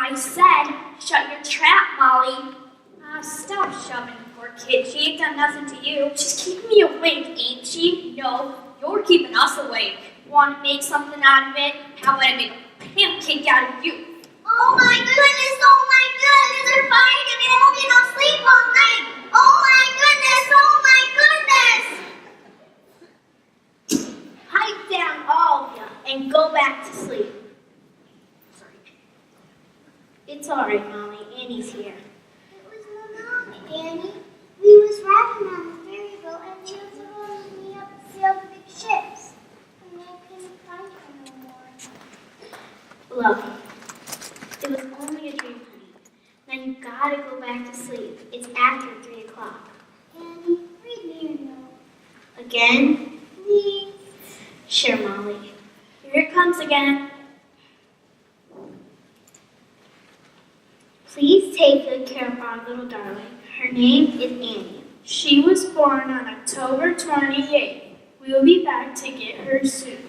I said, shut your trap, Molly. Stop shoving, poor kid. She ain't done nothing to you. She's keeping me awake, ain't she? No, you're keeping us awake. Want to make something out of it? How about I make a pancake out of you? Oh my goodness, they're fighting and they won't get no sleep all night. Oh my goodness. Pipe down, all of you, and go back to sleep. Sorry. It's all right, Mommy. Annie's here. It was my mom, Annie. We was riding on the ferry boat and she was holding me up to sail the big ships. And I couldn't find her no more. Look, it was only a dream, honey. Now you gotta go back to sleep. It's after 3 o'clock. Annie, read me your note. Again? Please. Sure, Molly. Here it comes again. Please take good care of our little darling. Her name is Annie. She was born on October 28th. We will be back to get her soon.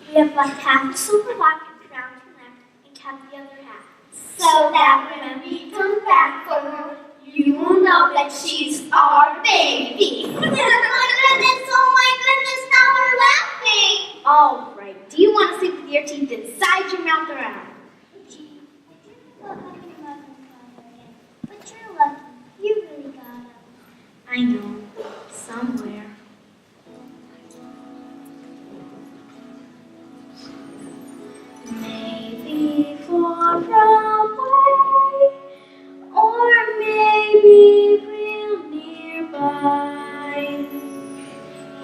We have left half the silver lock and crown her neck and kept the other half. So that when we come back for her, you will know that she's our baby. Oh my goodness, now we're laughing. All right. Do you want to sleep with your teeth inside your mouth or out? Gee, I dreamed about having a mother and father again. But you're lucky. You really got them. I know. Somewhere. Maybe far away, or maybe real nearby.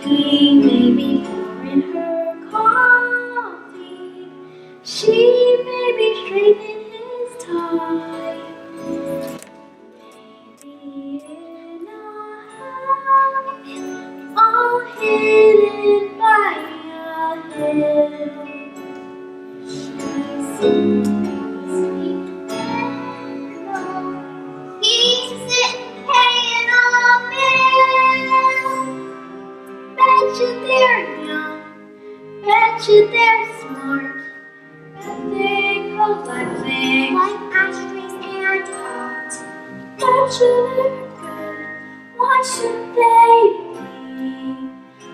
He may be pouring her coffee. She may be straightening his tie. Maybe in a house all hidden by a hill. He's sitting paying all bills. Betcha they're young, betcha they're smart, bet they collecting Like ashtrays and pots. betcha they're good. Why should they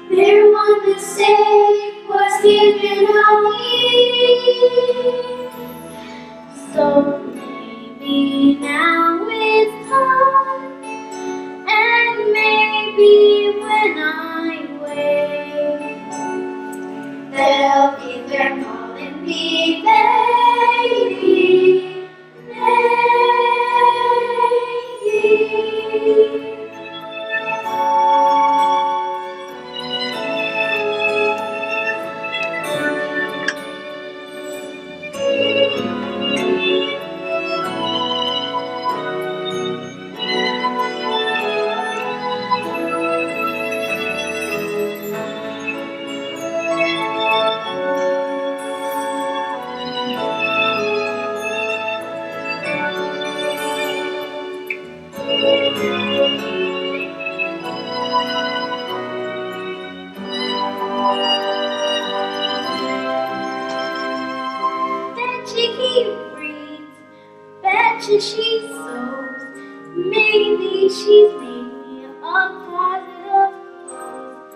be? Their one mistake was giving away. So maybe now it's time, and maybe when I wake, they'll be there calling me baby, baby. Betcha he reads, betcha she sews, maybe she's made me a closet of clothes.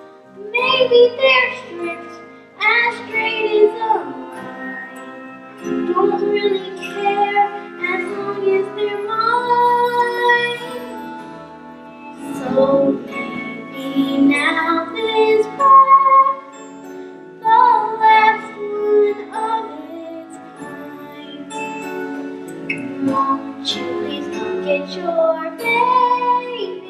Maybe they're stripped as straight as a line. Don't really care as long as they're mine. So maybe now this breath, the last one of its kind. Won't you please come get your baby?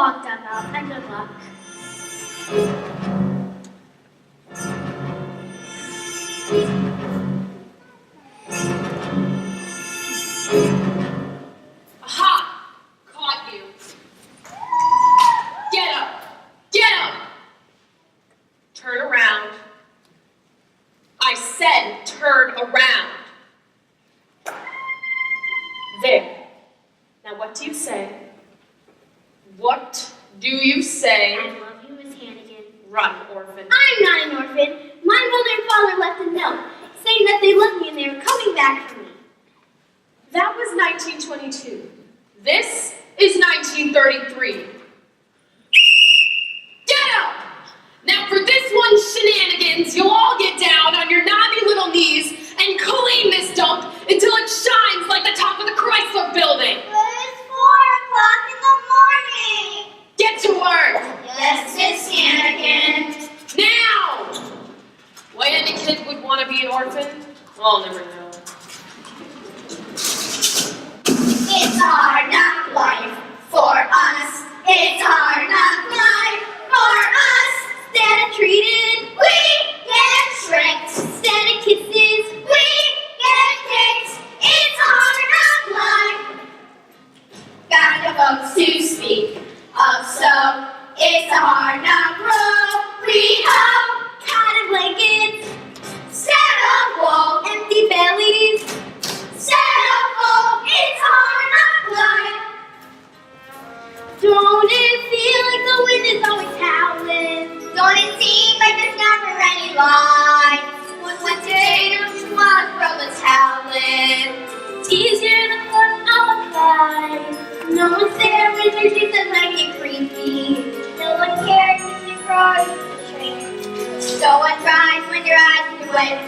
luck, Devil, and good luck. Aha! Caught you. Get up! Get up! Turn around. I said turn around. There. Now what do you say? What do you say? I love you, Miss Hannigan. Run, orphan. I'm not an orphan. My mother and father left a note saying that they loved me and they were coming back for me. That was 1922. This is 1933. Get up! Now for this one's shenanigans, you'll all get down on your knobby little knees and clean this dump until it shines like the top of the Chrysler building. But it's 4 o'clock in the morning. Get to work! Yes, Miss Hannigan. Now! Why any kid would want to be an orphan? I'll never know. It's hard knock life for us. It's hard knock life for us. Instead of treated, We get tricked. instead of kisses, We get kicked. It's hard knock life. Got the folks to speak of so. It's a hard knock road. We hope. cotton blankets, Set up wall. empty bellies. Set up wall. It's hard knock life. Don't it feel like the wind is always howling? Don't it seem like there's never any light? One day don't you want to throw the towel in? It's easier than one of a kind. No one's there when your kids and I get creepy. No one cares if you cry the train. No one cries when your eyes are wet.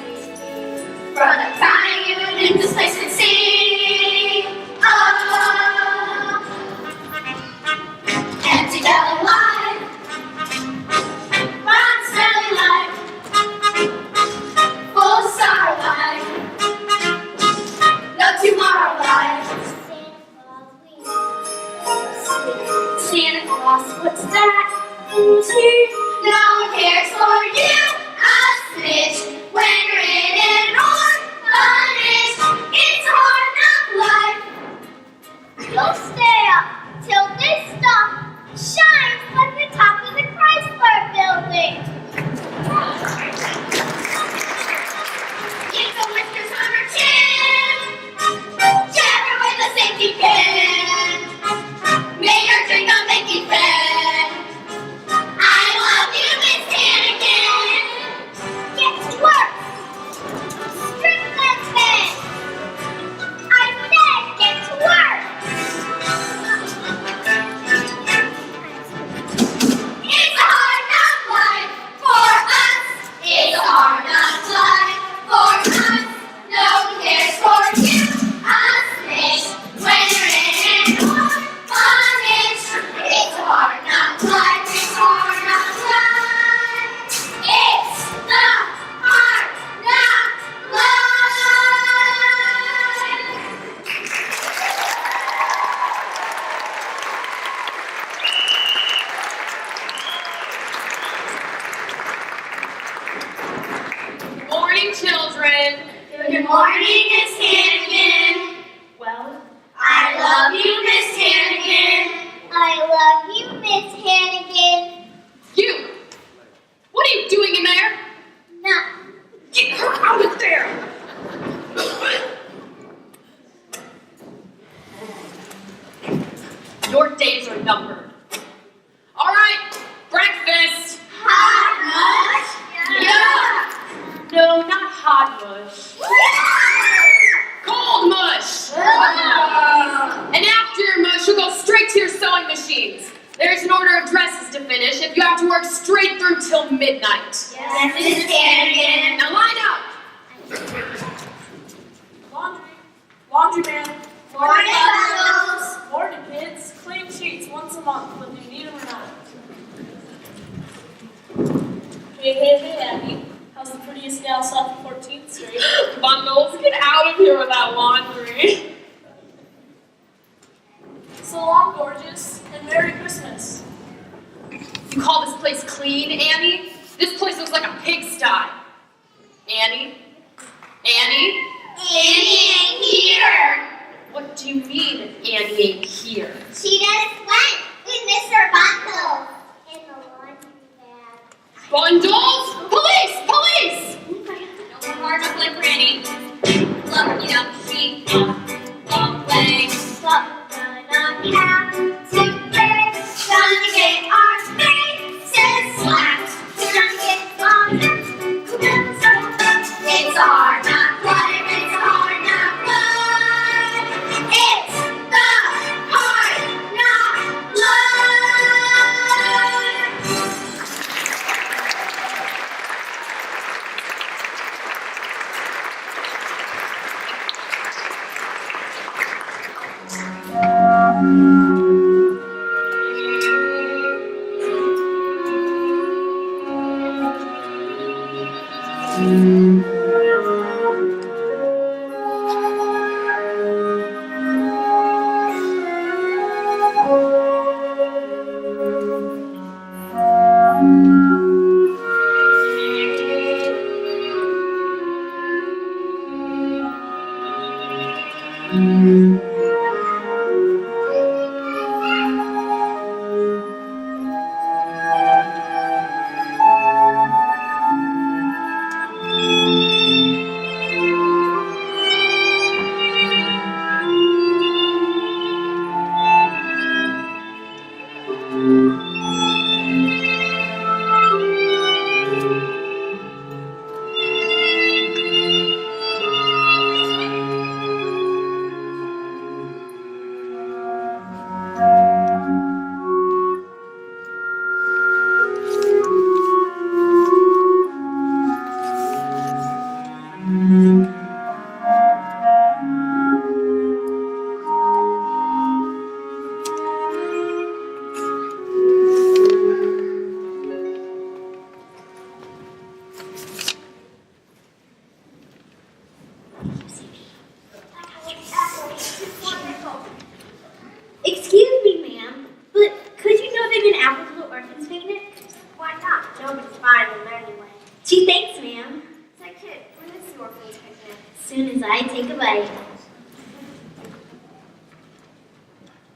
From the crying you in this place can see. Oh, empty belly life. Run silly life. Full of sorrow life. No tomorrow life. Santa Claus, what's that? Who's here? No one cares for you, a snitch. When you're in an orphanage, it's hard knock life. You'll stay up till this stuff shines like the top of the Chrysler building. Get the whiskers on her chin. Jab her with a safety pin. May your drink not make you thin. I love you, Miss Hannigan. Get to work. Strip that man. I said get to work. It's a hard knock life for us. It's a hard knock life for us. No one cares for you, a snitch. When you're in an orphanage, it's a hard knock life. It's a hard knock life. It's the hard knock life. Good morning, children. Good morning, Miss Hannigan. Well, I love you, Miss Hannigan. I love you, Miss Hannigan. you! What are you doing in there? Nothing. Get her out of there! Your days are numbered. All right, breakfast. Hot mush? No, not hot mush. Cold mush. And after your mush, you'll go straight to your sewing machines. There's an order of dresses to finish if you have to work straight through till midnight. Yes, Miss Hannigan. Now line up. Laundry man. Morning, Bubbles. Morning, kids. Clean sheets once a month, whether you need them or not. Hey, Abby. How's the prettiest gal south of 14th Street? Bundles, get out of here with that laundry. So long, gorgeous, and Merry Christmas. You call this place clean, Annie? This place looks like a pigsty. Annie? Annie? Annie ain't here. What do you mean Annie ain't here? She just went with Mr. Bundle in the laundry bag. Bundles? Police! Police! No more hard to play for Annie. Look, you know, she won't play. What we're gonna have today? Gonna get our faces slapped. We're gonna get on It's a hard knock life. It's a hard knock life. It's the hard knock Excuse me, ma'am, but could you know they've been out with little orphans picnic? Why not? Nobody's buying them anyway. Gee, thanks, ma'am. Say, kid, when is the orphanage picnic? As soon as I take a bite.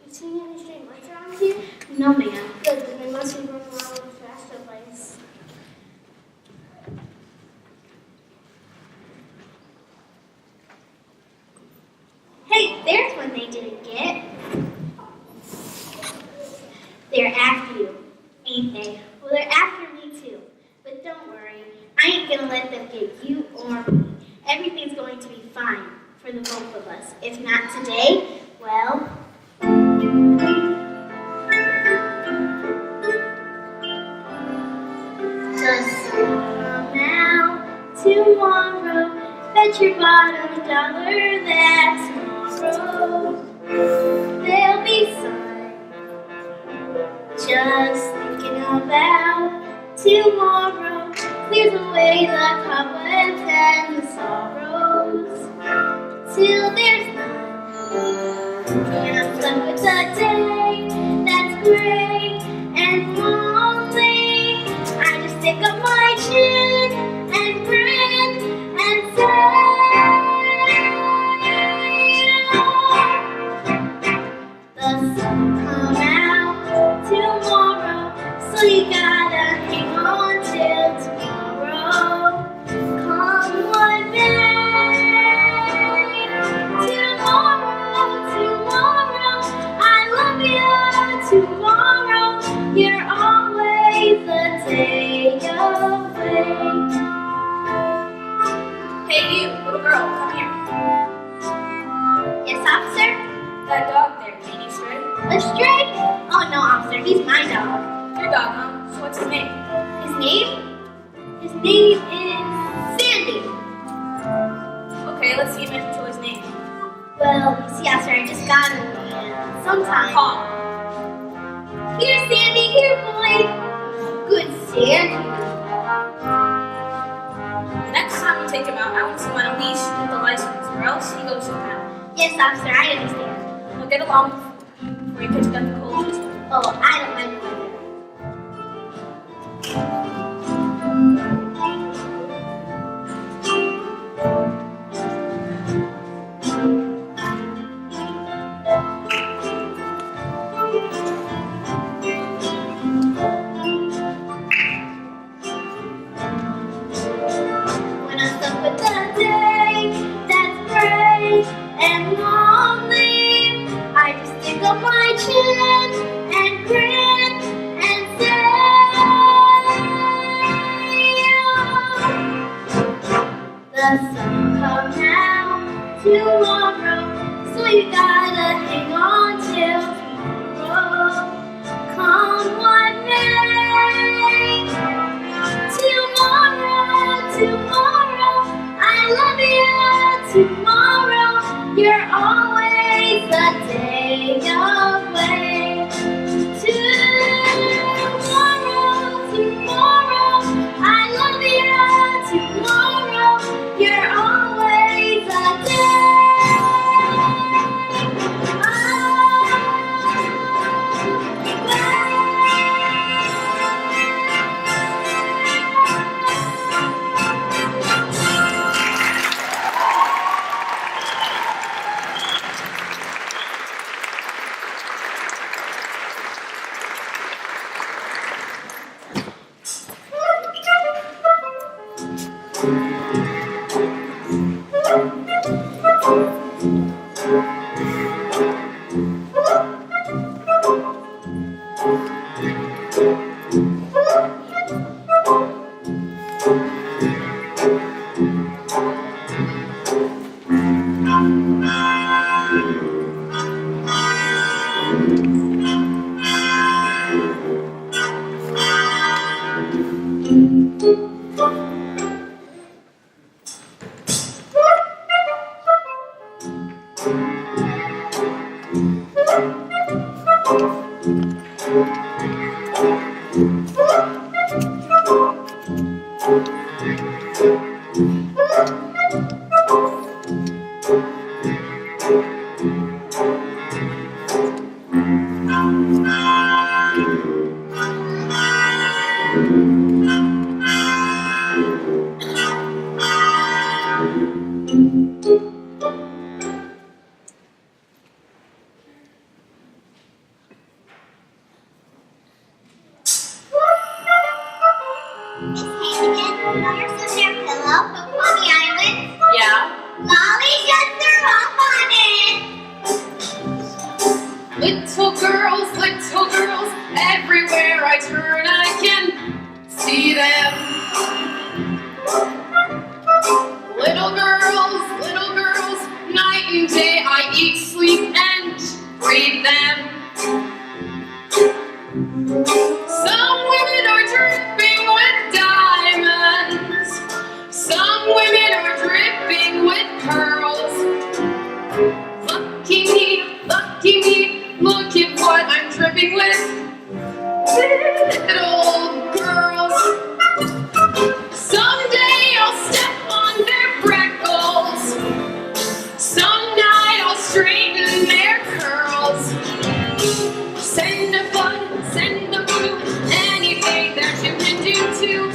You seen any stray mice around here? No, ma'am. Good, then they must be running around with the faster place. Hey, there's one they didn't get. They're after you, ain't they? Well, they're after me too. But don't worry, I ain't gonna let them get you or me. Everything's going to be fine for the both of us. If not today, well... The sun come out tomorrow. Bet your bottom dollar that tomorrow there'll be sun. Just thinking about tomorrow clears away the cobwebs and the sorrows till there's none. And I'm left with a day that's gray and lonely. I just stick up my chin and grin and say, the sun come out tomorrow, so you gotta hang on till tomorrow. Come what may, tomorrow, I love you tomorrow. You're always a day away. Hey, you, little girl, come here. Yes, officer? That dog there, can he stray? A stray? Oh no, officer, he's my dog. Your dog, huh? So what's his name? His name? His name is Sandy. Okay, let's see him into his name. Well, you see, officer, I just got him, and sometimes... Call. Here, Sandy, here, boy. Good Sandy. The next time you take him out, I want to see him on a leash with the license, or else he goes to the pound. Yes, officer, I understand. We'll get along before you catch got the cold. Oh, I don't mind the weather. tomorrow. So you gotta hang on till tomorrow. Come what may. Tomorrow, tomorrow, I love you. Tomorrow, you're always a day away. Tomorrow, tomorrow, I love you. Tomorrow, you're always a day Little girls, everywhere I turn I can see them. Little girls, night and day I eat, sleep, and breathe them. Some women are dripping with diamonds. Some women are dripping with pearls. Lucky me, look at what I'm dripping with. Little girls. Someday I'll step on their freckles. Some night I'll straighten their curls. Send a bun, send a boo, anything that you can do to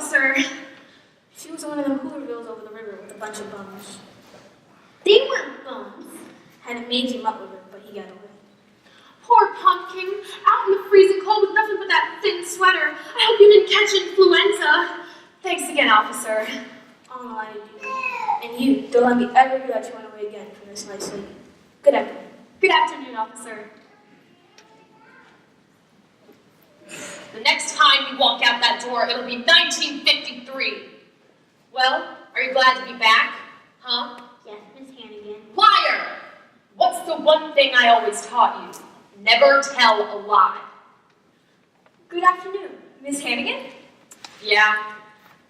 officer. She was one of them Hoovervilles over the river with a bunch of bums. They weren't bums. Had a mangy mutt with her, but he got away. Poor Pumpkin, out in the freezing cold with nothing but that thin sweater. I hope you didn't catch influenza. Thanks again, officer. All in all, I did you. And you, don't let me ever hear that you went away again from this nice lady. Good afternoon. Good afternoon, officer. The next time you walk out that door, it'll be 1953. Well, are you glad to be back? Huh? Yes, Miss Hannigan. Liar! What's the one thing I always taught you? Never tell a lie. Good afternoon, Miss Hannigan. Yeah?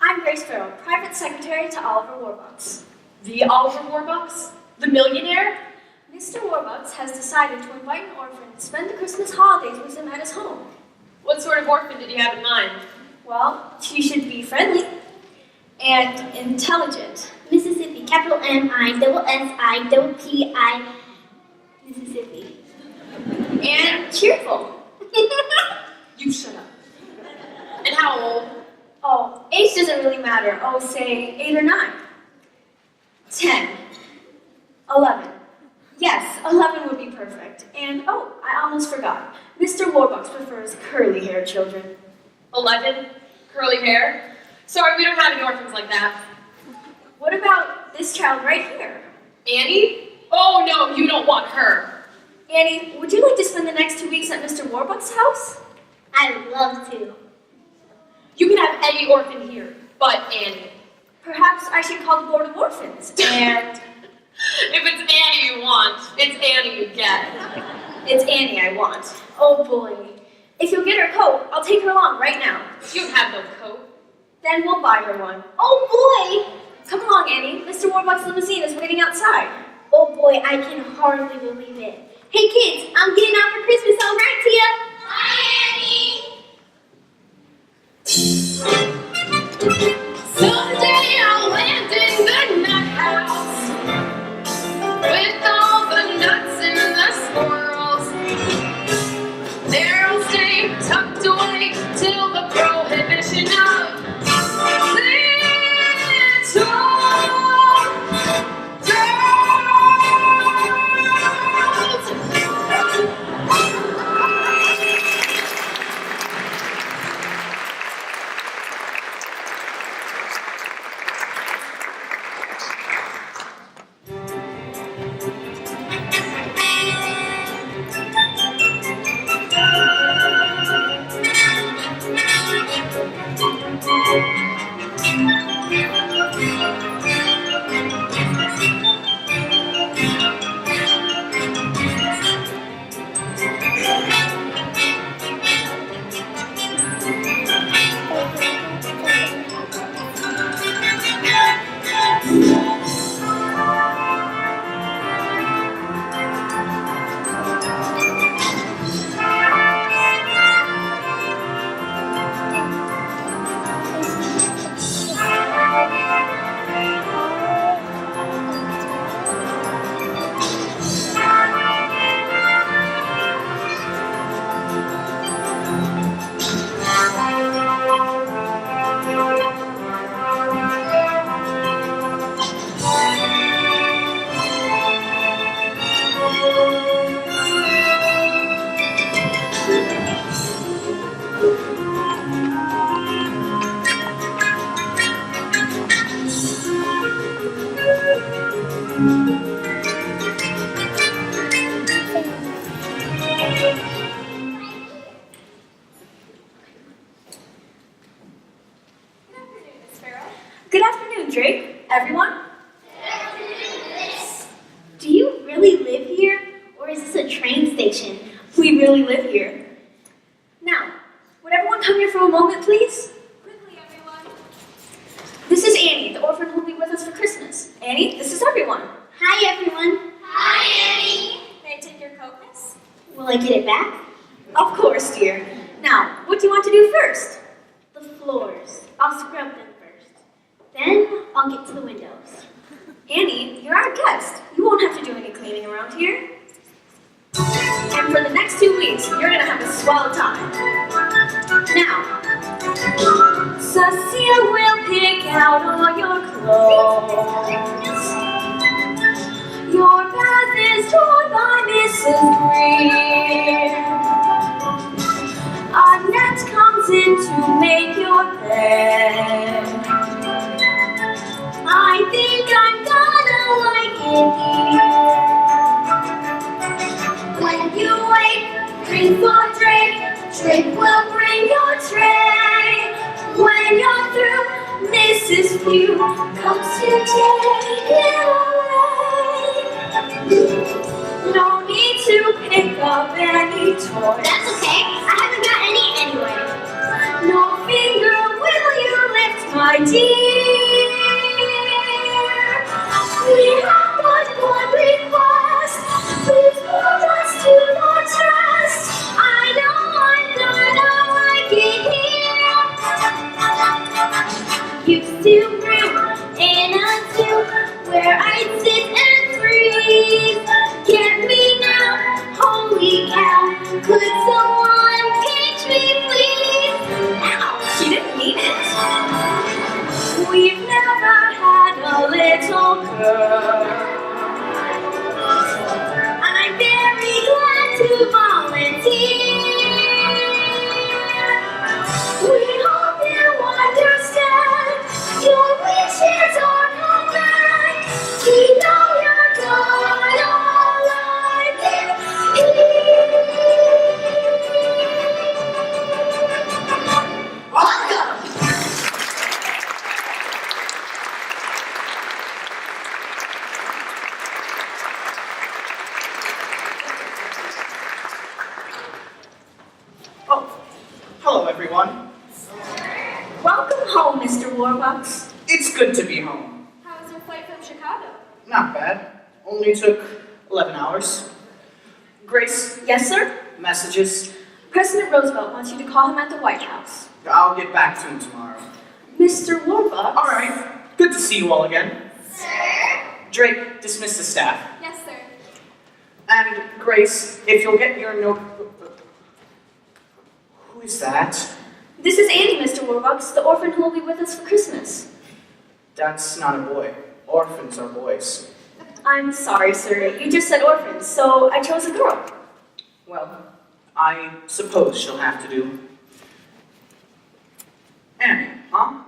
I'm Grace Farrell, private secretary to Oliver Warbucks. The Oliver Warbucks? The millionaire? Mr. Warbucks has decided to invite an orphan to spend the Christmas holidays with him at his home. What sort of orphan did you have in mind? Well, she should be friendly. And intelligent. Mississippi, capital M-I-double-S-I-double-P-I, Mississippi. And cheerful. You shut up. And how old? Oh, age doesn't really matter. Oh, say 8 or 9. 10. 11. Yes, 11 would be perfect. And, oh, I almost forgot. Mr. Warbucks prefers curly-haired children. 11? Curly hair? Sorry, we don't have any orphans like that. What about this child right here? Annie? Oh no, you don't want her. Annie, would you like to spend the next 2 weeks at Mr. Warbucks' house? I'd love to. You can have any orphan here, but Annie. Perhaps I should call the Board of Orphans and... If it's Annie you want, it's Annie you get. It's Annie I want. Oh boy. If you'll get her coat, I'll take her along right now. You have no coat. Then we'll buy her one. Oh boy! Come along, Annie. Mr. Warbucks' limousine is waiting outside. Oh boy, I can hardly believe it. Hey kids, I'm getting out for Christmas, all right, Tia? Bye, Annie! Someday I'll land in the nut house with all the nuts and the squirrels. There I'll stay tucked away till the prohibition of Good afternoon, Drake. Everyone? Do you really live here, or is this a train station? We really live here. Now, would everyone come here for a moment, please? Quickly, everyone. This is Annie, the orphan who will be with us for Christmas. Annie, this is everyone. Hi, everyone. Hi, Annie. May I take your coat, miss? Will I get it back? Of course, dear. Now, what do you want to do first? The floors. I'll scrub them first. Then I'll get to the windows. Annie, you're our guest. You won't have to do any cleaning around here. And for the next 2 weeks, you're gonna have a swell time. Now, Cecile will pick out all your clothes. Your bath is drawn by Mrs. Green. Annette comes in to make your bed. I think I'm gonna like it here. When you wake, ring for Drake. Drake will bring your tray. When you're through, Mrs. Few comes to take it away. No need to pick up any toys. That's okay. I haven't got any anyway. No finger will you lift, my dear. We have but one request. Please hold us to the test. I know I'm gonna like it here. You still bring worker. I'm very glad to volunteer. We hope you understand your wishes are covered. We know you're gonna like it here. Welcome! Oh, hello everyone. Welcome home, Mr. Warbucks. It's good to be home. How was your flight from Chicago? Not bad. Only took 11 hours. Grace, Yes, sir? messages. President Roosevelt wants you to call him at the White House. I'll get back to him tomorrow. Mr. Warbucks? All right. Good to see you all again. Sir? Drake, dismiss the staff. Yes, sir. And Grace, if you'll get your note... Who is that? This is Annie, Mr. Warbucks, the orphan who will be with us for Christmas. That's not a boy. Orphans are boys. I'm sorry, sir. You just said orphans, so I chose a girl. Well, I suppose she'll have to do. Annie, huh?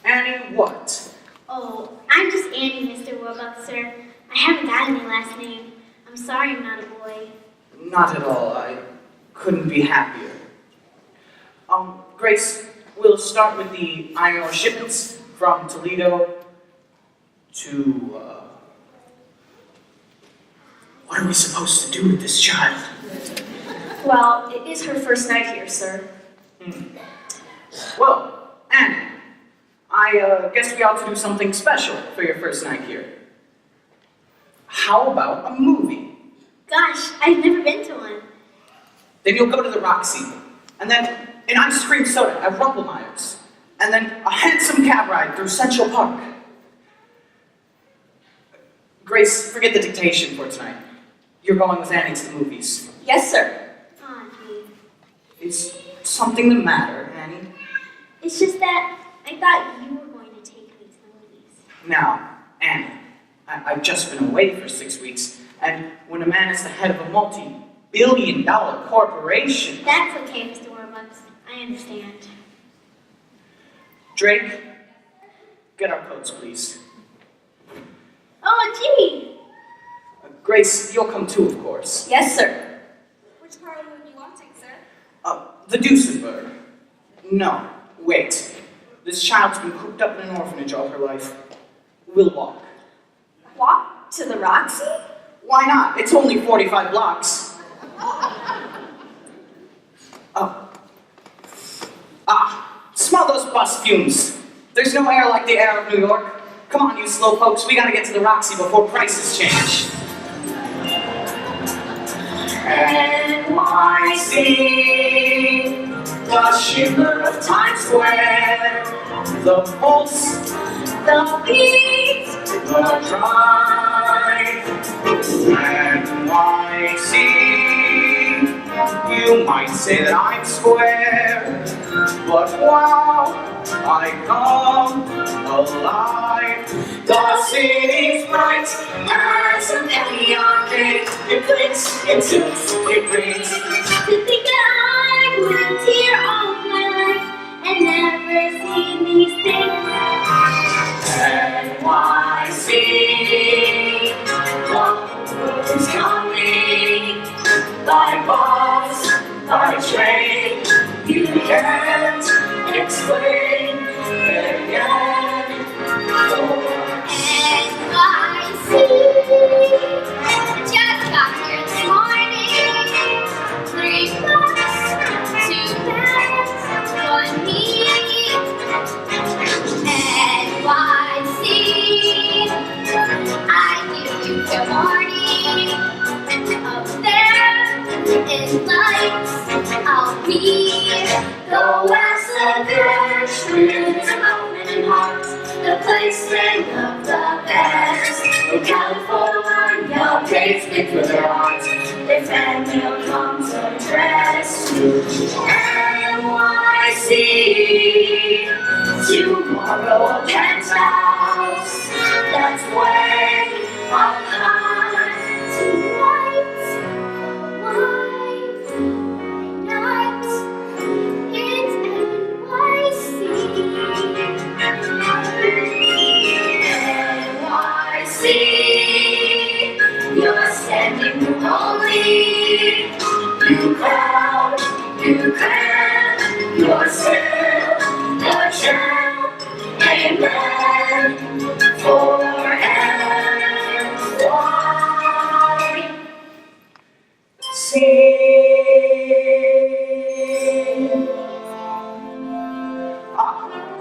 Annie what? Oh, I'm just Annie, Mr. Warbucks, sir. I haven't got any last name. I'm sorry I'm not a boy. Not at all. I couldn't be happier. Grace, we'll start with the iron ore shipments from Toledo to, what are we supposed to do with this child? Well, it is her first night here, sir. Well, Annie, I guess we ought to do something special for your first night here. How about a movie? Gosh, I've never been to one. Then you'll go to the Roxy, and then an ice cream soda at Rumpelmeyer's, and then a handsome cab ride through Central Park. Grace, forget the dictation for tonight. You're going with Annie to the movies. Yes, sir. Aw, gee. Is something the matter, Annie? It's just that I thought you were going to take me to the movies. Now, Annie, I've just been away for 6 weeks, and when a man is the head of a multi-billion-dollar corporation... That's okay, Mr. Warbucks. I understand. Drake, get our coats, please. Oh, gee! Grace, you'll come too, of course. Yes, sir. Which part are you wanting, sir? The Duesenberg. No, wait. This child's been cooped up in an orphanage all her life. We'll walk. Walk to the Roxy? Why not? It's only 45 blocks. Smell those bus fumes. There's no air like the air of New York. Come on, you slow folks. We gotta get to the Roxy before prices change. NYC, the shimmer of Times Square, the pulse, the beat, the drive. NYC, you might say that I'm square, but wow, I come alive. The city's bright as an empty arcade. It blinks, it tilts, it rings. To think that I've lived here all my life and never seen these things. NYC, who's coming? By bus, by train, you can't explain again. NYC, just got here this morning. 3 books, 2 bags, 1 me. NYC, I give you the warning. Up there in lights, I'll be the West of Gertrude, Development and Heart, the place they love the best. In California, kids pick for their art, their family will come to rescue. NYC, tomorrow a penthouse. you're still the champ. Amen. Forever. Sing.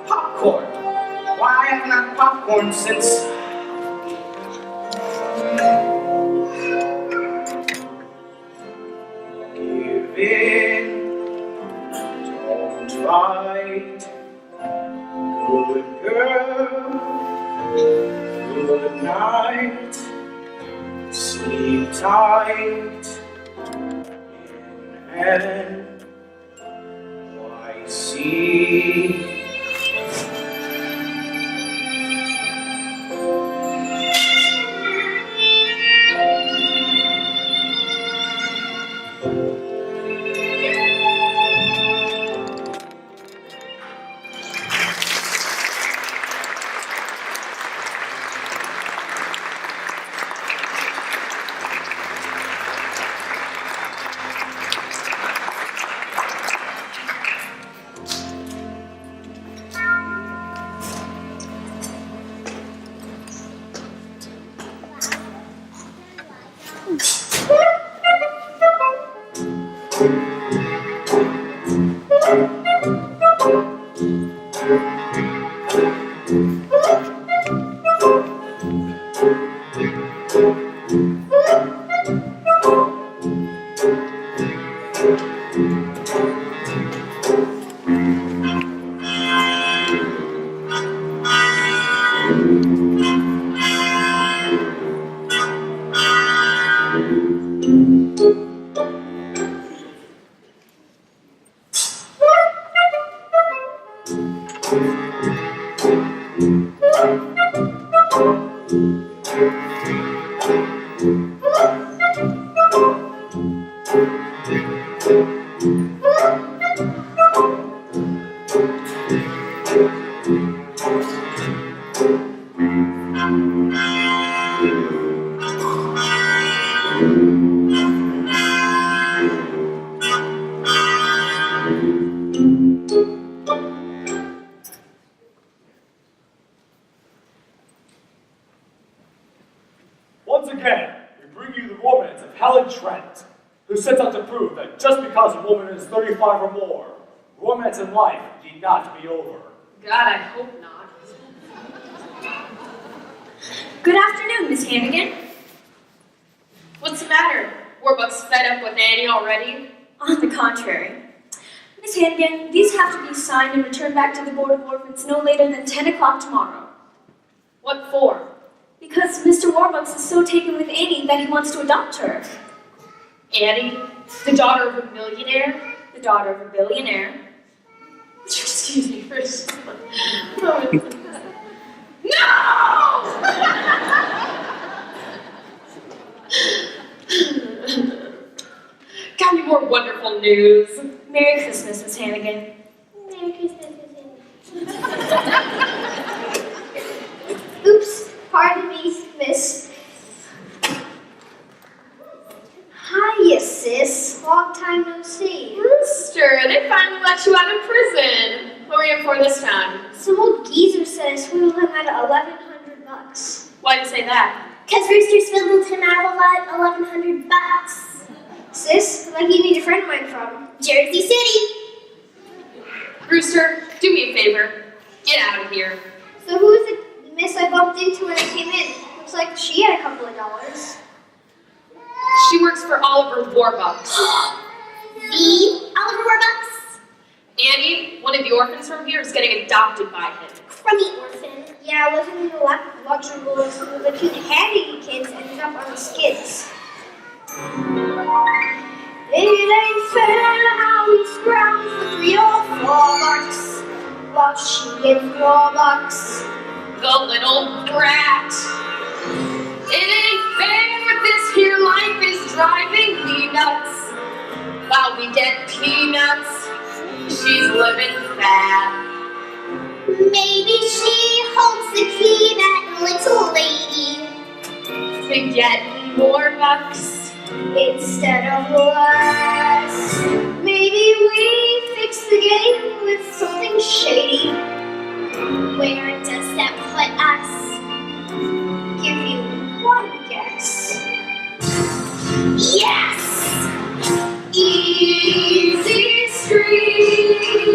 Popcorn. Why I haven't had popcorn since... Give in, don't fight. Good girl, good night. Sleep tight. In heaven, why see? Once again, we bring you the romance of Helen Trent, who sets out to prove that just because a woman is 35 or more, romance in life need not be over. God, I hope not. Good afternoon, Miss Hannigan. What's the matter? Warbuck's fed up with Annie already? On the contrary. Miss Hannigan, these have to be signed and returned back to the Board of Orphans no later than 10 o'clock tomorrow. What for? Because Mr. Warbucks is so taken with Annie that he wants to adopt her. Annie? The daughter of a millionaire? The daughter of a billionaire. Excuse me for a second. No! Got any more wonderful news? Merry Christmas, Miss Hannigan. Merry Christmas, Miss Oops, pardon me, miss. Hiya, sis. Long time no see. Rooster, they finally let you out of prison. What were you in for this time? Some old geezer said I swindled him out of $1,100. Why'd you say that? Cause Rooster swindled him out of $1,100. Sis, like you need a friend of mine from Jersey City. Rooster, do me a favor. Get out of here. So who was the miss I bumped into when I came in? Looks like she had a couple of dollars. She works for Oliver Warbucks. The Oliver Warbucks? Annie, one of the orphans from here, is getting adopted by him. Crummy orphan. Yeah, living in the luxury bullets with the two Hattie kids ended up on the skids. It ain't fair how he scroungs for $3 or $4 while she gets $4. The little brat. It ain't fair, this here life is driving me nuts. While we get peanuts, she's living fat. Maybe she holds the key, that little lady, To get more bucks. instead of less. Maybe we fix begin with something shady. Where does that put us? Give you one guess. Yes! Easy streets.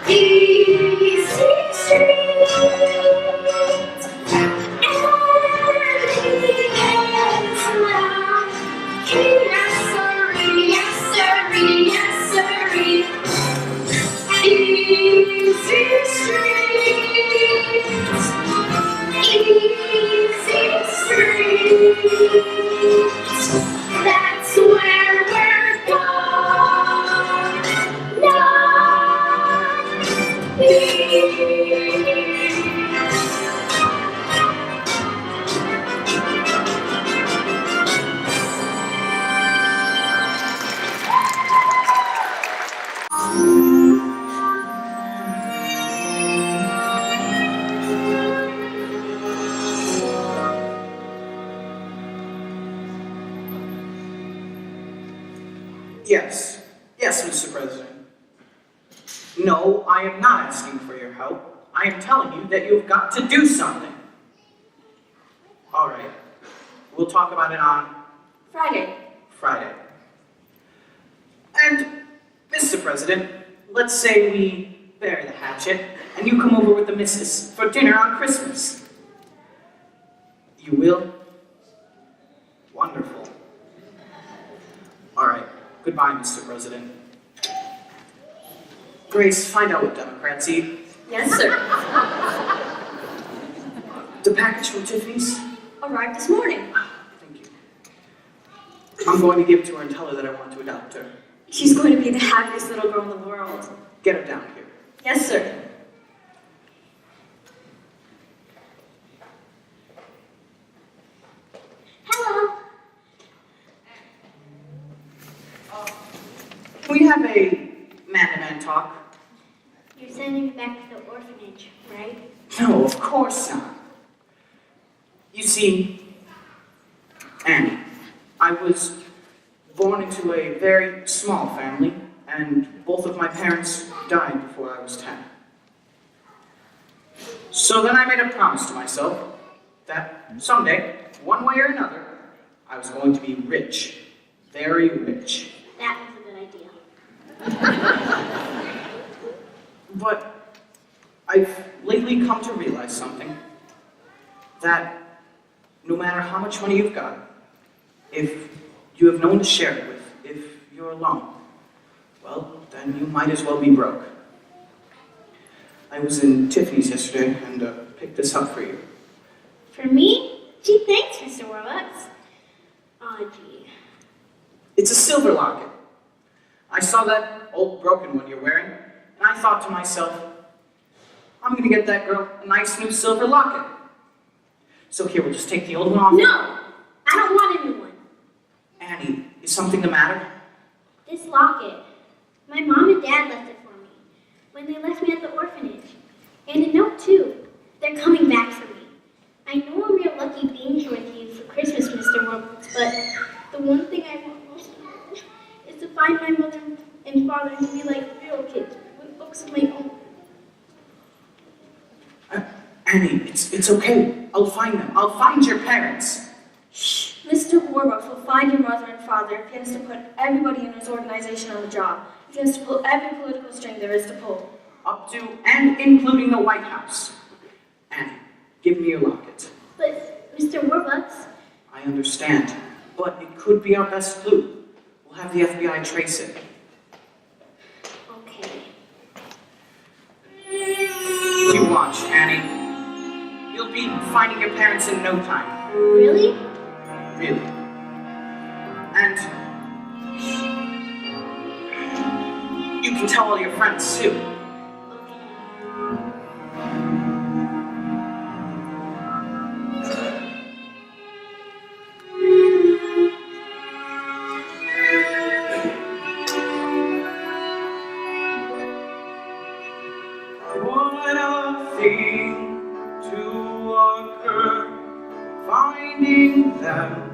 Easy streets. That's where we're Yes. Yes, Mr. President. No, I am not asking for your help. I am telling you that you've got to do something. All right. We'll talk about it on Friday. Friday. And, Mr. President, let's say we bury the hatchet and you come over with the missus for dinner on Christmas. You will? Wonderful. All right. Goodbye, Mr. President. Grace, find out what Democrats eat. Yes, sir. The package from Tiffany's? Arrived this morning. Thank you. I'm going to give it to her and tell her that I want to adopt her. She's going to be the happiest little girl in the world. Get her down here. Yes, sir. Hello. Can we have a man-to-man talk? You're sending me back to the orphanage, right? No, of course not. You see, Annie, I was born into a very small family, and both of my parents died before I was 10. So then I made a promise to myself that someday, one way or another, I was going to be rich. Very rich. That was a good idea. But I've lately come to realize something. That no matter how much money you've got, if you have no one to share it with, if you're alone, well, then you might as well be broke. I was in Tiffany's yesterday and picked this up for you. For me? Gee, thanks, Mr. Warbucks. Aw, gee. It's a silver locket. I saw that old broken one you're wearing, and I thought to myself, I'm gonna get that girl a nice new silver locket. So here, we'll just take the old one off. No! I don't want a new one. Annie, is something the matter? This locket. My mom and dad left it for me when they left me at the orphanage. And a note, too. They're coming back for me. I know I'm real lucky being here with you for Christmas, Mr. Warbucks, but the one thing I want most is to find my mother and father and to be like real kids with books of my own. Annie, it's okay. I'll find them. I'll find your parents. Shh. Mr. Warbucks will find your mother and father if he has to put everybody in his organization on the job. If he has to pull every political string there is to pull. Up to and including the White House. Annie, give me your locket. But, Mr. Warbucks, I understand, but it could be our best clue. We'll have the FBI trace it. okay. You watch, Annie. You'll be finding your parents in no time. Really? Really. And you can tell all your friends too. What a thing to occur, finding them,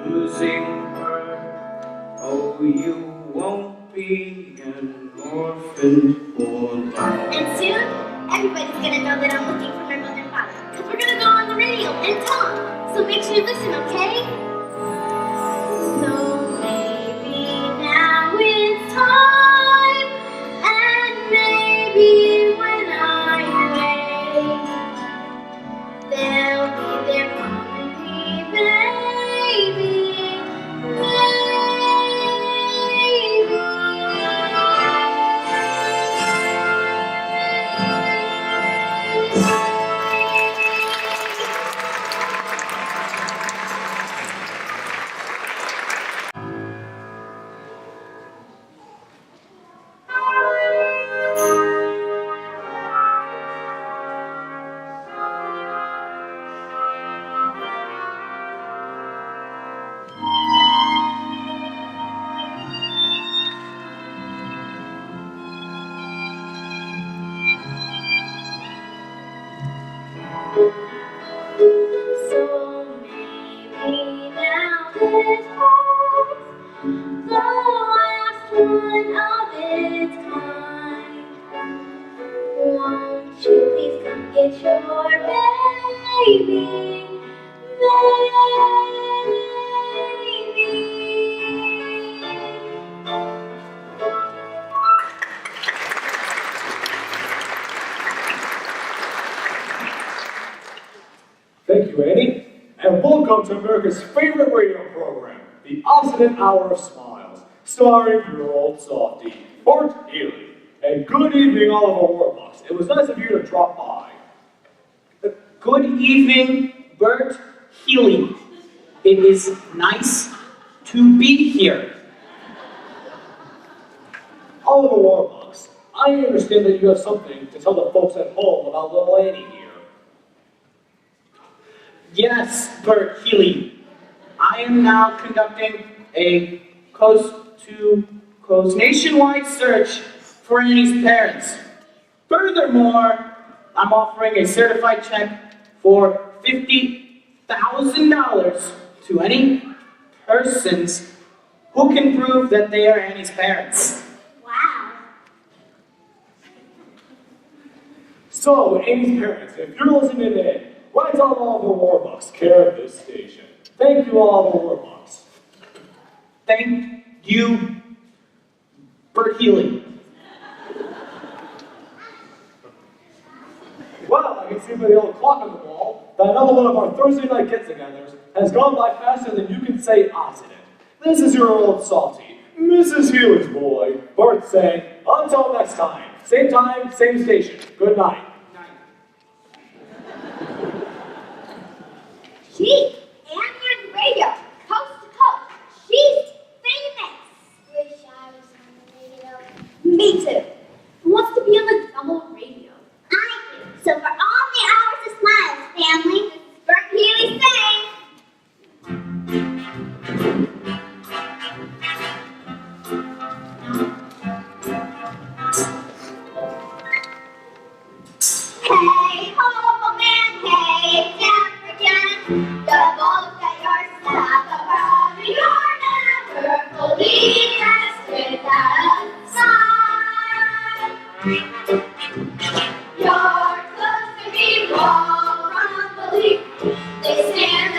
losing her. Oh, you won't be an orphan for life. And soon, everybody's gonna know that I'm looking for my mother and father. Because we're gonna go on the radio and tell them. So make sure you listen, okay? So maybe now it's time. And maybe when I'm away, they'll be there calling me baby. So maybe now this was the last one of its kind. Won't you please come get your baby, Thank you, Annie, and welcome to America's favorite radio program, The Opposite Hour of Smiles, starring your old softie, Bart Healy. And good evening, all of our Warbucks. It was nice of you to drop by. Good evening, Bert Healy. It is nice to be here. All of the Warbucks, I understand that you have something to tell the folks at home about little Annie here. Yes, Bert Healy. I am now conducting a coast nationwide search for Annie's parents. Furthermore, I'm offering a certified check for $50,000 to any persons who can prove that they are Annie's parents. Wow. So, Annie's parents, if you're listening in, write down all of the Warbucks, care of this station. Thank you, all of the Warbucks. Thank you, Bert Healy. Well, I can see by the old clock on the wall that another one of our Thursday night get-togethers has gone by faster than you can say opposite. This is your old salty, Mrs. Healy's boy, Bert saying, until next time, same station. Good night. Gee, Annie on the radio, coast to coast. She's famous. Wish I was on the radio. Me too. Who wants to be on the double radio? I do. So for all the hours of smiles, family, this is Bert Healy saying. Hey, hobo man, hey, don't forget the balls that you're stuck above. You're never fully dressed without a sign. Your clothes can be wrong from belief. They stand a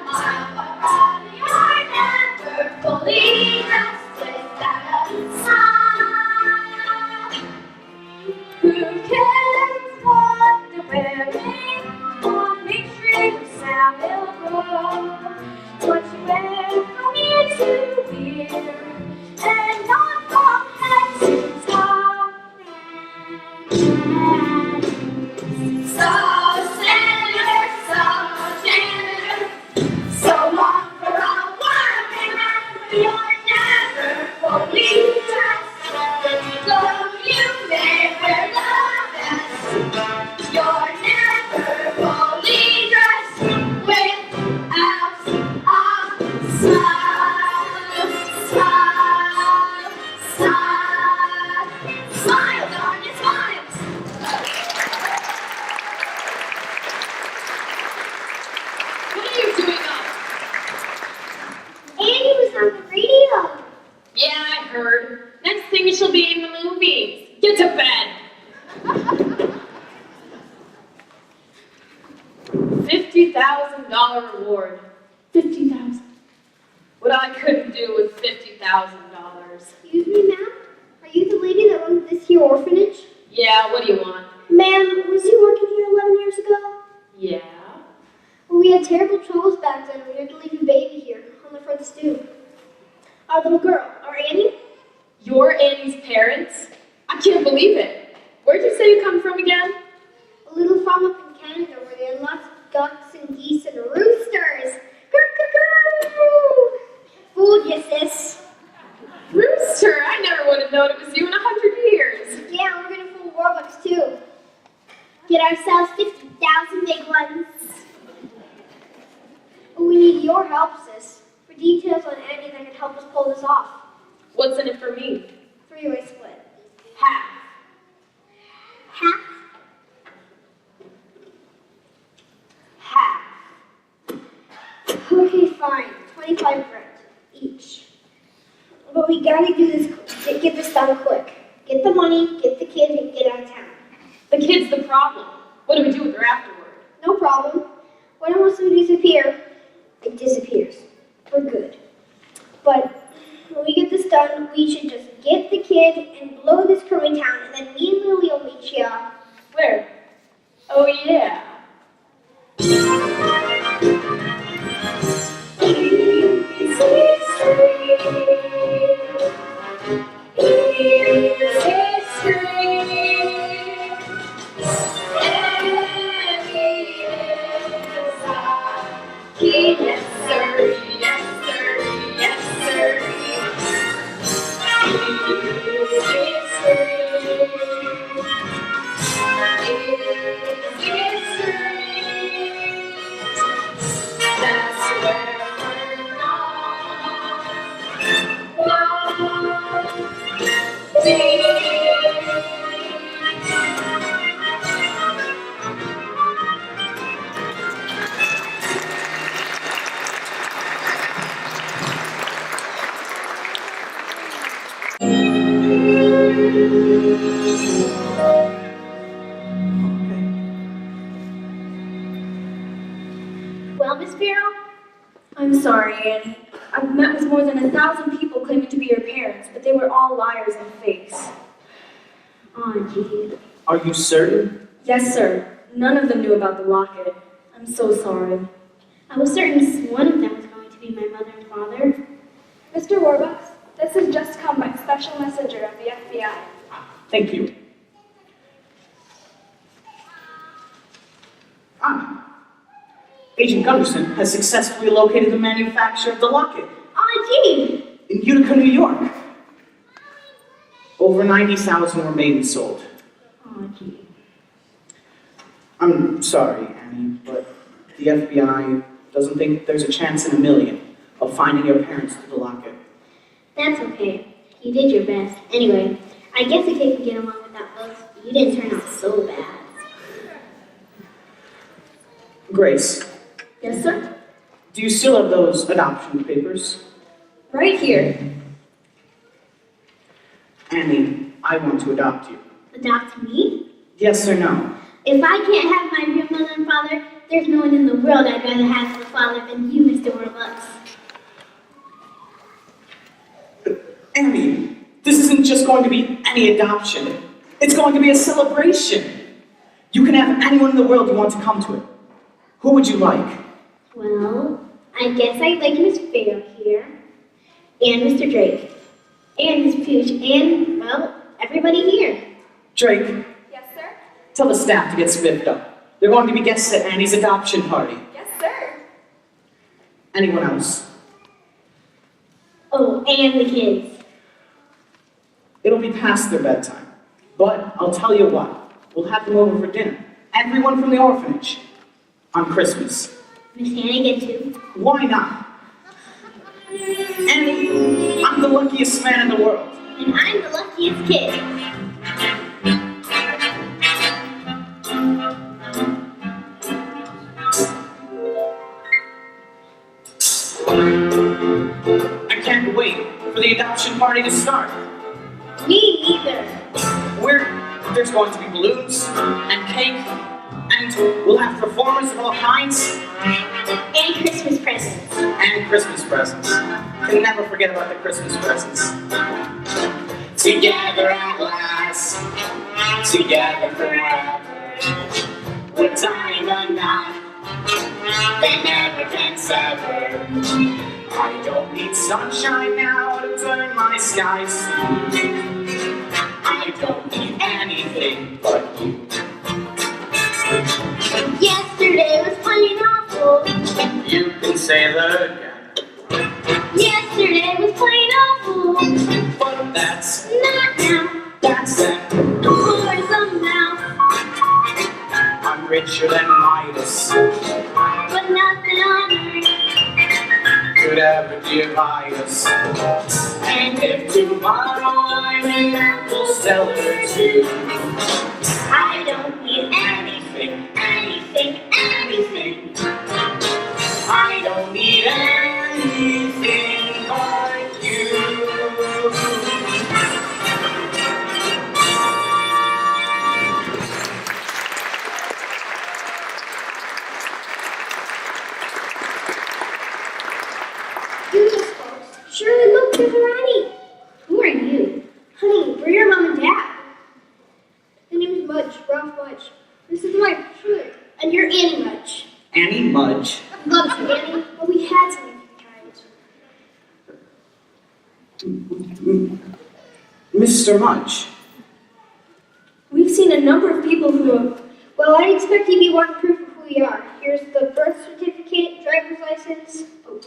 mile above. You're never fully dressed without a sign. Who cares what they're wearing? Oh, make sure you sound will grow. What you wear from ear to ear, and not from head to toe. So senator, so long for a woman, you're never fully dressed. Though you may wear love and Get to bed. $50,000 reward. $50,000. What I couldn't do with $50,000. Excuse me, ma'am? Are you the lady that runs this here orphanage? Yeah, what do you want? Ma'am, was you working here 11 years ago? Yeah. Well, we had terrible troubles back then. We had to leave a baby here on the front stoop. Our little girl, our Annie? You're Annie's parents? I can't believe it. Where'd you say you come from again? A little farm up in Canada where they had lots of ducks and geese and roosters. Coo-coo-coo! Fooled you, sis. Rooster, I never would have known it was you in 100 years. Yeah, we're gonna fool Warbucks too. Get ourselves 50,000 big ones. But we need your help, sis. For details on Annie that can help us pull this off. What's in it for me? 3-way split. Half. Half? Half. Okay, fine. 25 grand each. But we gotta do this, get this done quick. Get the money, get the kid, and get out of town. The kid's the problem. What do we do with her afterward? No problem. When it wants to disappear, it disappears. For good. But when we get this done, we should just get the kid and blow this crummy town, and then me and Lily will meet ya. Where? Oh, yeah. Yes, sir. Yes, sir. Yes, sir. That's where Well, Miss Farrell, I'm sorry, Annie. I've met with more than 1,000 people claiming to be your parents, but they were all liars and fakes. Aw, gee. Are you certain? Yes, sir. None of them knew about the locket. I'm so sorry. I was certain one of them was going to be my mother and father. Mr. Warbucks, this has just come by special messenger of the FBI. Thank you. Agent Gunderson has successfully located the manufacturer of the locket Aw, gee. in Utica, New York. Over 90,000 were made and sold. Aw, gee. I'm sorry, Annie, but the FBI doesn't think there's a chance in a million of finding your parents through the locket. That's okay. You did your best. Anyway, I guess if they can get along without looks, you didn't turn out so bad. Grace, Yes, sir? do you still have those adoption papers? Right here. Annie, I want to adopt you. Adopt me? Yes or no? If I can't have my real mother and father, there's no one in the world I'd rather have as a father than you, Mr. Warbucks. Annie, this isn't just going to be any adoption. It's going to be a celebration. You can have anyone in the world you want to come to it. Who would you like? Well, I guess I'd like Miss Farrell here, and Mr. Drake, and Miss Pooch, and, well, everybody here. Drake, Yes, sir? tell the staff to get spiffed up. They're going to be guests at Annie's adoption party. Yes, sir. Anyone else? Oh, and the kids. It'll be past their bedtime. But I'll tell you what, we'll have them over for dinner. Everyone from the orphanage. On Christmas. Miss Hannah get too. Why not? Annie, I'm the luckiest man in the world. And I'm the luckiest kid. I can't wait for the adoption party to start. Me neither. We're There's going to be balloons and cake, and we'll have performers of all kinds. And Christmas presents. And Christmas presents. Can never forget about the Christmas presents. Together at last, together forever. We're tying a knot, they never can sever. I don't need sunshine now to turn my skies. I don't need anything but you. Yesterday was plain awful. You can say that again. Yesterday was plain awful. But that's Not now. then. For some now. I'm richer than Midas. But nothing on earth. Could ever divide us. And if tomorrow I'm an apple seller too, I don't need anything, anything, anything. I don't need anything but you. Goodness, folks. Shirley, look, there's Ronnie. Who are you? Honey, we're your mom and dad. My name is Mudge, Ralph Mudge. This is my Shirley. And you're Annie Mudge. Annie Mudge. Love you, Annie, but we had to leave you behind. Mr. Mudge. We've seen a number of people who have... Well, I expect you to be one proof of who we are. Here's the birth certificate, driver's license. Oh.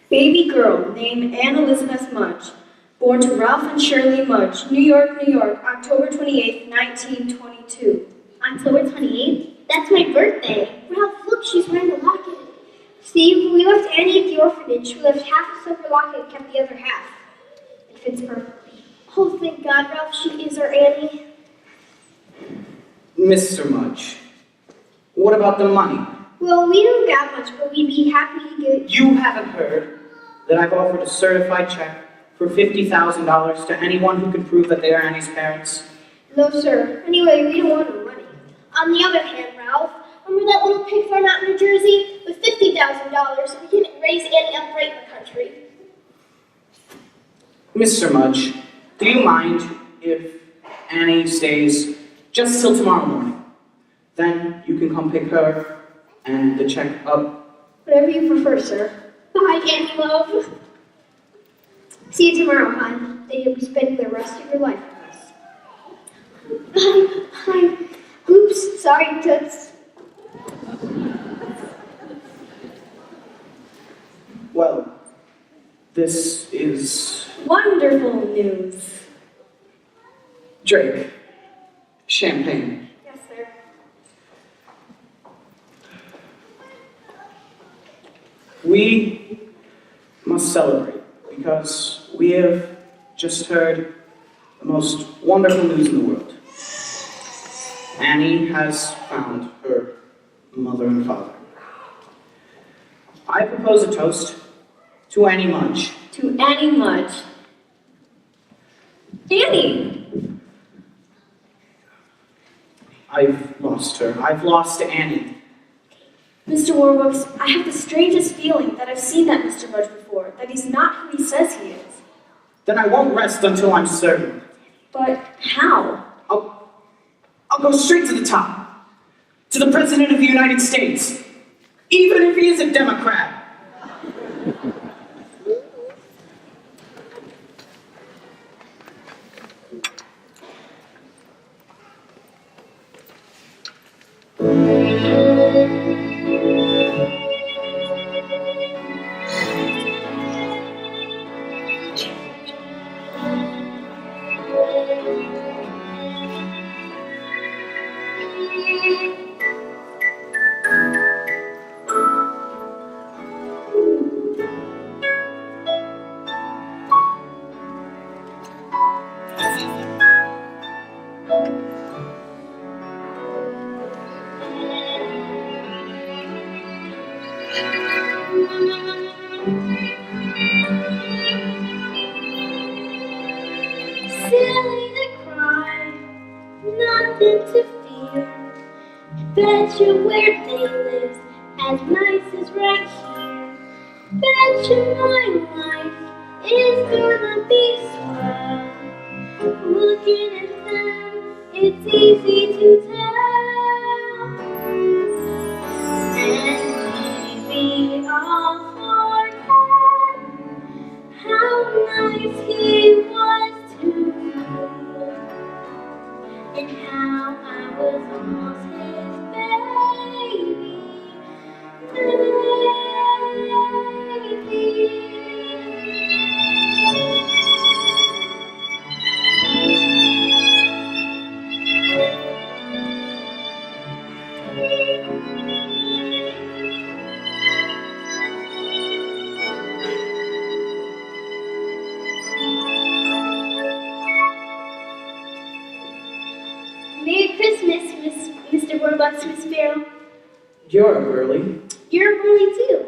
Baby girl named Anne Elizabeth Mudge, born to Ralph and Shirley Mudge, New York, New York, October 28, 1922. October 28th? That's my birthday. Ralph, look, she's wearing the locket. Steve, we left Annie at the orphanage. We left half a silver locket and kept the other half. It fits perfectly. Oh, thank God, Ralph, she is our Annie. Mr. Mudge. What about the money? Well, we don't got much, but we'd be happy to give it. You haven't heard that I've offered a certified check for $50,000 to anyone who can prove that they are Annie's parents? No, sir. Anyway, we don't want her money. On the other hand, Ralph, remember that little pig farm out in New Jersey? With $50,000, we can raise Annie up right in the country. Mr. Mudge, do you mind if Annie stays just till tomorrow morning? Then you can come pick her and the check up. Whatever you prefer, sir. Bye, Annie love. See you tomorrow, hon. Then you'll be spending the rest of your life with us. Bye. Oops, sorry, Toots. Well, this is Wonderful news. Drake. Champagne. Yes, sir. We must celebrate because we have just heard the most wonderful news in the world. Annie has found her mother and father. I propose a toast to Annie Mudge. To Annie Mudge. Annie! I've lost her. I've lost Annie. Mr. Warbrooks, I have the strangest feeling that I've seen that Mr. Mudge before, that he's not who he says he is. Then I won't rest until I'm certain. But how? I'll go straight to the top. To the President of the United States. Even if he is a Democrat. interfere. Betcha where they live, as nice as right here. Betcha my life is gonna be swell. Looking at them, it's easy to tell. And maybe I'll forget how nice he was to me, and how I was almost his baby. Merry Christmas, Mr. Warbucks, Miss Farrell. You're early. You're early too.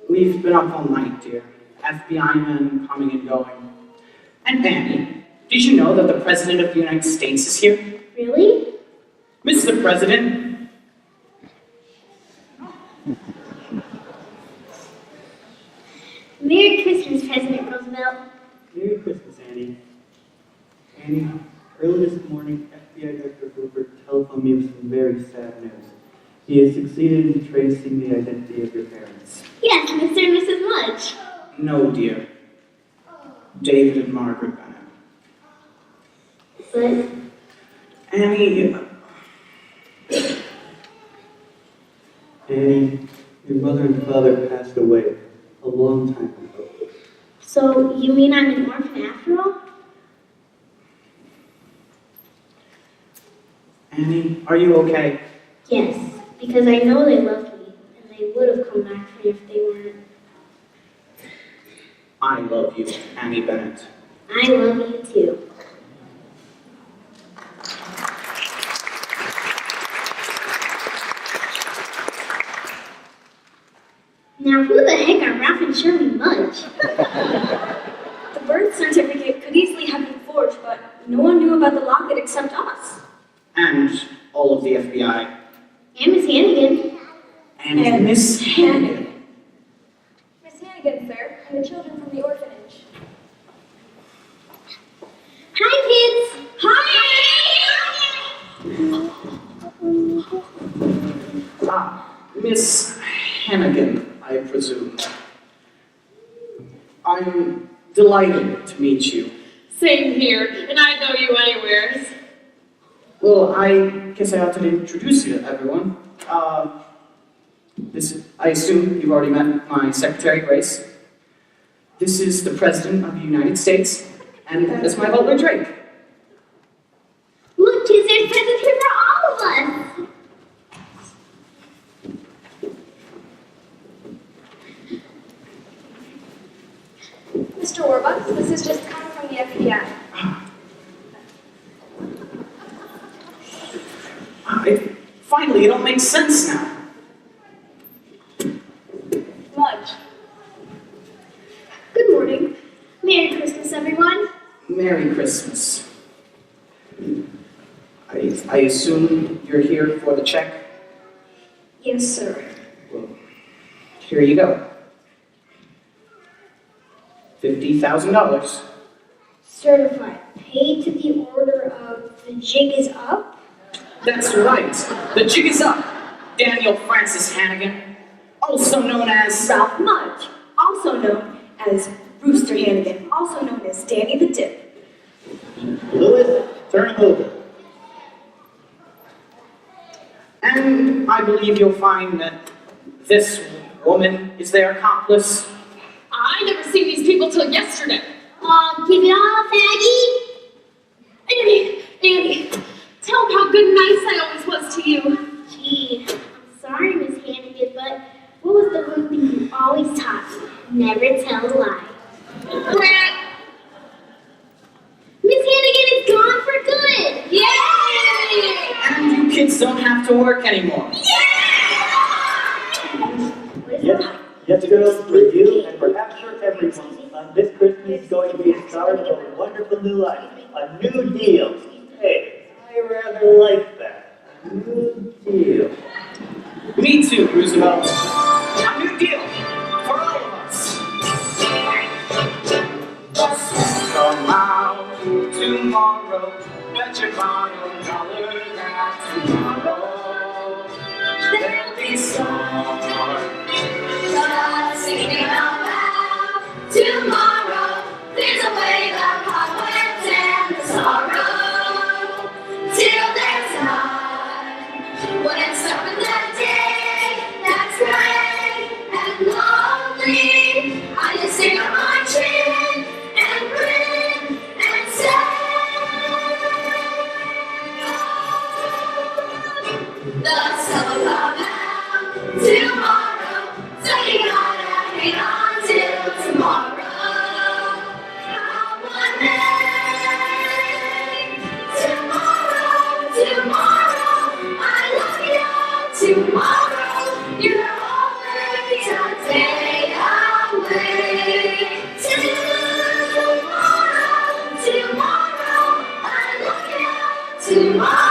We've been up all night, dear. FBI men coming and going. And Annie, did you know that the President of the United States is here? Really? Mr. President. Merry Christmas, President Roosevelt. Merry Christmas, Annie. Annie, early this morning, FBI Director Hoover telephoned me with some very sad news. He has succeeded in tracing the identity of your parents. Yes, Mr. and Mrs. Mudge. No, dear. David and Margaret Bennett. But Annie, Annie, your mother and father passed away a long time ago. so you mean I'm an orphan after all? Annie, are you okay? Yes, because I know they loved me, and they would have come back for me if they weren't. I love you, Annie Bennett. I love you too. Now who the heck are Ralph and Shirley Mudge? The birth certificate could easily have been forged, but no one knew about the locket except us. And all of the FBI. And Miss Hannigan. And Miss Hannigan. Miss Hannigan, sir, and the children from the orphanage. Hi, kids! Ah, Miss Hannigan, I presume. I'm delighted to meet you. Same here, and I'd know you anywheres. Well, I guess I ought to introduce you to everyone. I assume you've already met my secretary, Grace. This is the President of the United States, and that is my butler, Drake. Look, kids, there's presents here for all of us! Mr. Warbucks, this is just coming from the FBI. Finally, it all makes sense now. Mudge. Good morning. Merry Christmas, everyone. Merry Christmas. I assume you're here for the check? Yes, sir. Well, here you go. $50,000. Certified. Paid to the order of the jig is up. That's right. The jig is up. Daniel Francis Hannigan, also known as Ralph Mudge, also known as Rooster Hannigan, also known as Danny the Dip. Lewis, turn him over. And I believe you'll find that this woman is their accomplice. I never seen these people till yesterday. Give it all, faggy. Annie, tell them how good and nice I always was to you. Gee, I'm sorry, Miss Hannigan, but what was the one thing you always taught me? Never tell a lie. Brat. Miss Hannigan is gone for good. Yay! And you kids don't have to work anymore. Yes, girls, for you and perhaps for everyone, this Christmas is going to be a start of a wonderful new life, a new deal. Hey, I rather like that. New deal. Me too, Roosevelt. A new deal for all of us. The sun come out tomorrow. Bet your bottom dollar that tomorrow there'll be someone Just singing out loud. Tomorrow, there's a way the cobwebs and the sorrow. Till there's none. When stuck with the day that's gray and lonely, I just sing on my chin and grin and say, the sun will come out tomorrow, so you gotta hang on till tomorrow. Come one day, tomorrow, tomorrow, I love you. Tomorrow, you're always a day away. Tomorrow, tomorrow, I love you. Tomorrow.